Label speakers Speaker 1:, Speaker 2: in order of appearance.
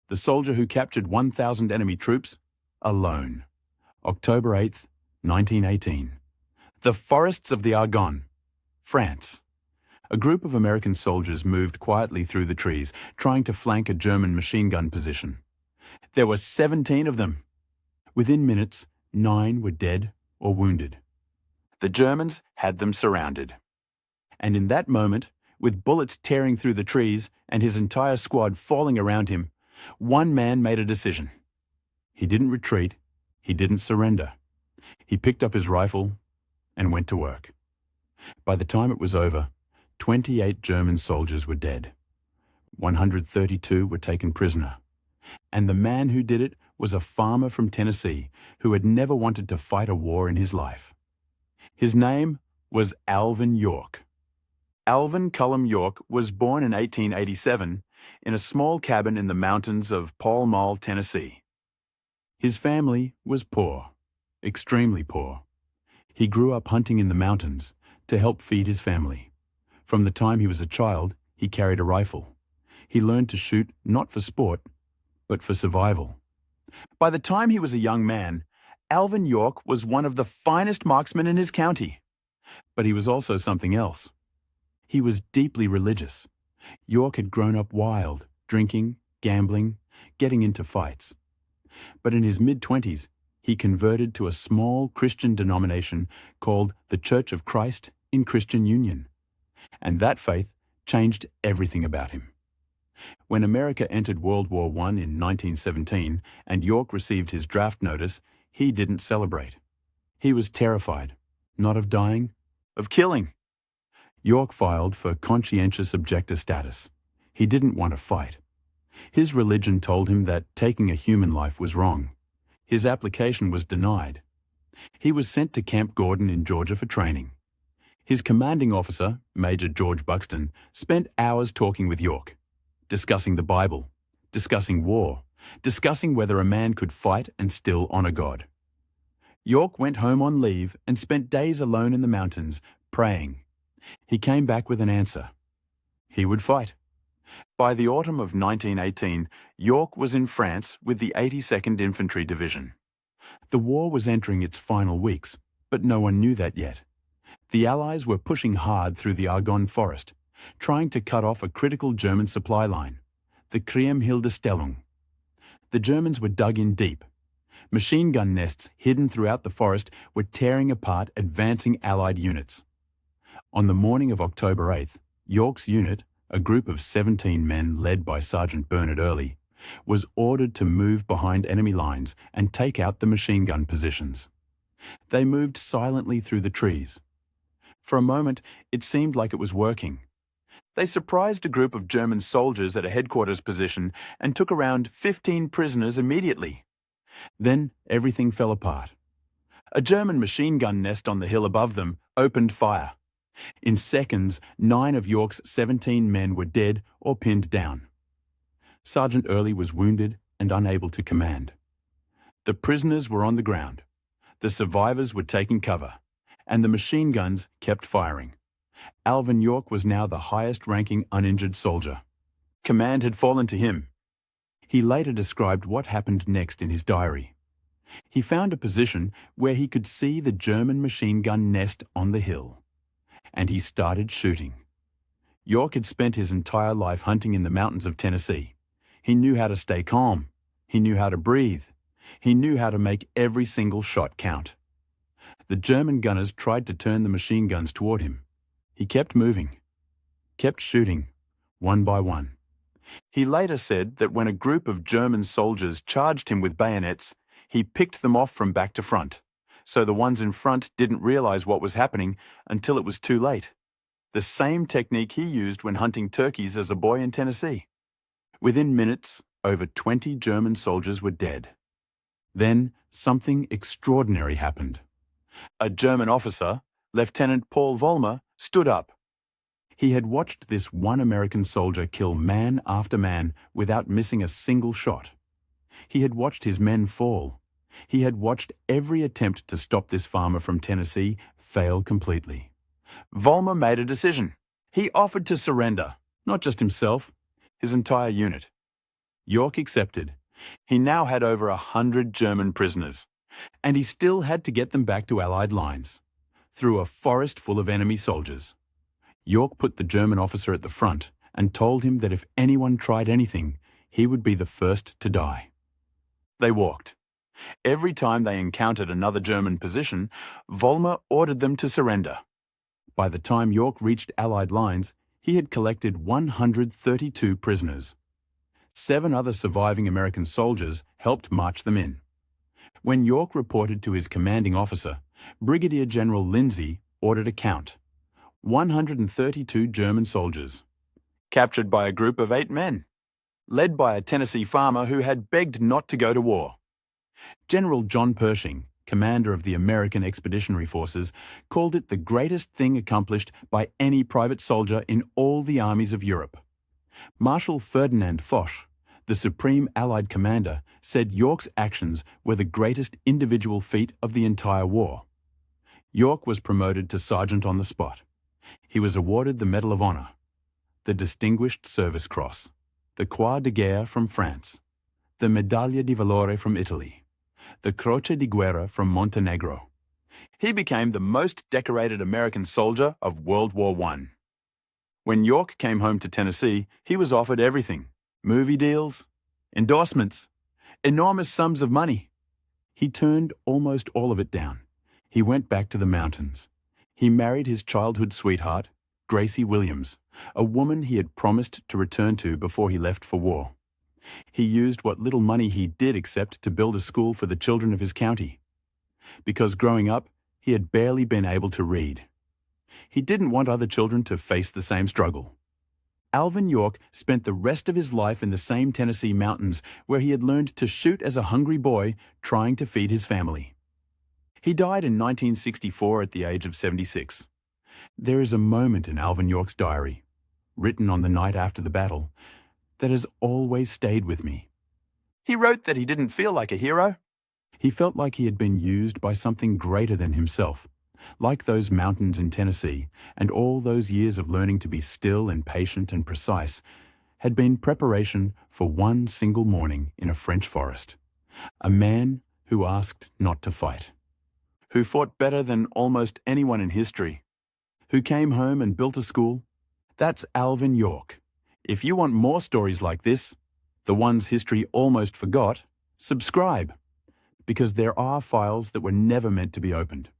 Speaker 1: the soldier who captured 1,000 enemy troops, alone. October 8th, 1918. The forests of the Argonne, France. A group of American soldiers moved quietly through the trees, trying to flank a German machine gun position. There were 17 of them. Within minutes, 9 were dead or wounded. The Germans had them surrounded. And in that moment, with bullets tearing through the trees and his entire squad falling around him, one man made a decision. He didn't retreat. He didn't surrender. He picked up his rifle and went to work. By the time it was over, 28 German soldiers were dead. 132 were taken prisoner. And the man who did it was a farmer from Tennessee who had never wanted to fight a war in his life. His name was Alvin York. Alvin Cullum York was born in 1887 in a small cabin in the mountains of Pall Mall, Tennessee. His family was poor, extremely poor. He grew up hunting in the mountains to help feed his family. From the time he was a child, he carried a rifle. He learned to shoot not for sport, but for survival. By the time he was a young man, Alvin York was one of the finest marksmen in his county. But he was also something else. He was deeply religious. York had grown up wild, drinking, gambling, getting into fights. But in his mid-20s, he converted to a small Christian denomination called the Church of Christ in Christian Union. And that faith changed everything about him. When America entered World War I in 1917 and York received his draft notice, he didn't celebrate. He was terrified, not of dying, of killing. York filed for conscientious objector status. He didn't want to fight. His religion told him that taking a human life was wrong. His application was denied. He was sent to Camp Gordon in Georgia for training. His commanding officer, Major George Buxton, spent hours talking with York, discussing the Bible, discussing war, discussing whether a man could fight and still honor God. York went home on leave and spent days alone in the mountains, praying. He came back with an answer. He would fight. By the autumn of 1918, York was in France with the 82nd Infantry Division. The war was entering its final weeks, but no one knew that yet. The Allies were pushing hard through the Argonne forest, trying to cut off a critical German supply line, the Kriemhilde-Stellung. The Germans were dug in deep. Machine gun nests hidden throughout the forest were tearing apart advancing Allied units. On the morning of October 8th, York's unit, a group of 17 men led by Sergeant Bernard Early, was ordered to move behind enemy lines and take out the machine gun positions. They moved silently through the trees. For a moment, it seemed like it was working. They surprised a group of German soldiers at a headquarters position and took around 15 prisoners immediately. Then everything fell apart. A German machine gun nest on the hill above them opened fire. In seconds, 9 of York's 17 men were dead or pinned down. Sergeant Early was wounded and unable to command. The prisoners were on the ground. The survivors were taking cover, and the machine guns kept firing. Alvin York was now the highest-ranking uninjured soldier. Command had fallen to him. He later described what happened next in his diary. He found a position where he could see the German machine gun nest on the hill. And he started shooting. York had spent his entire life hunting in the mountains of Tennessee. He knew how to stay calm. He knew how to breathe. He knew how to make every single shot count. The German gunners tried to turn the machine guns toward him. He kept moving, kept shooting, one by one. He later said that when a group of German soldiers charged him with bayonets, he picked them off from back to front, so the ones in front didn't realize what was happening until it was too late. The same technique he used when hunting turkeys as a boy in Tennessee. Within minutes, over 20 German soldiers were dead. Then something extraordinary happened. A German officer, Lieutenant Paul Vollmer, stood up. He had watched this one American soldier kill man after man without missing a single shot. He had watched his men fall. He had watched every attempt to stop this farmer from Tennessee fail completely. Vollmer made a decision. He offered to surrender, not just himself, his entire unit. York accepted. He now had over 100 German prisoners, and he still had to get them back to Allied lines, through a forest full of enemy soldiers. York put the German officer at the front and told him that if anyone tried anything, he would be the first to die. They walked. Every time they encountered another German position, Vollmer ordered them to surrender. By the time York reached Allied lines, he had collected 132 prisoners. 7 other surviving American soldiers helped march them in. When York reported to his commanding officer, Brigadier General Lindsay ordered a count. 132 German soldiers, captured by a group of 8 men, led by a Tennessee farmer who had begged not to go to war. General John Pershing, commander of the American Expeditionary Forces, called it the greatest thing accomplished by any private soldier in all the armies of Europe. Marshal Ferdinand Foch, the supreme Allied commander, said York's actions were the greatest individual feat of the entire war. York was promoted to sergeant on the spot. He was awarded the Medal of Honor, the Distinguished Service Cross, the Croix de Guerre from France, the Medaglia di Valore from Italy, the Croce di Guerra from Montenegro. He became the most decorated American soldier of World War I. When York came home to Tennessee, he was offered everything: movie deals, endorsements, enormous sums of money. He turned almost all of it down. He went back to the mountains. He married his childhood sweetheart, Gracie Williams, a woman he had promised to return to before he left for war. He used what little money he did accept to build a school for the children of his county. Because growing up, he had barely been able to read. He didn't want other children to face the same struggle. Alvin York spent the rest of his life in the same Tennessee mountains where he had learned to shoot as a hungry boy trying to feed his family. He died in 1964 at the age of 76. There is a moment in Alvin York's diary, written on the night after the battle, that has always stayed with me. He wrote that he didn't feel like a hero. He felt like he had been used by something greater than himself, like those mountains in Tennessee, and all those years of learning to be still and patient and precise had been preparation for one single morning in a French forest. A man who asked not to fight, who fought better than almost anyone in history, who came home and built a school. That's Alvin York. If you want more stories like this, the ones history almost forgot, subscribe, because there are files that were never meant to be opened.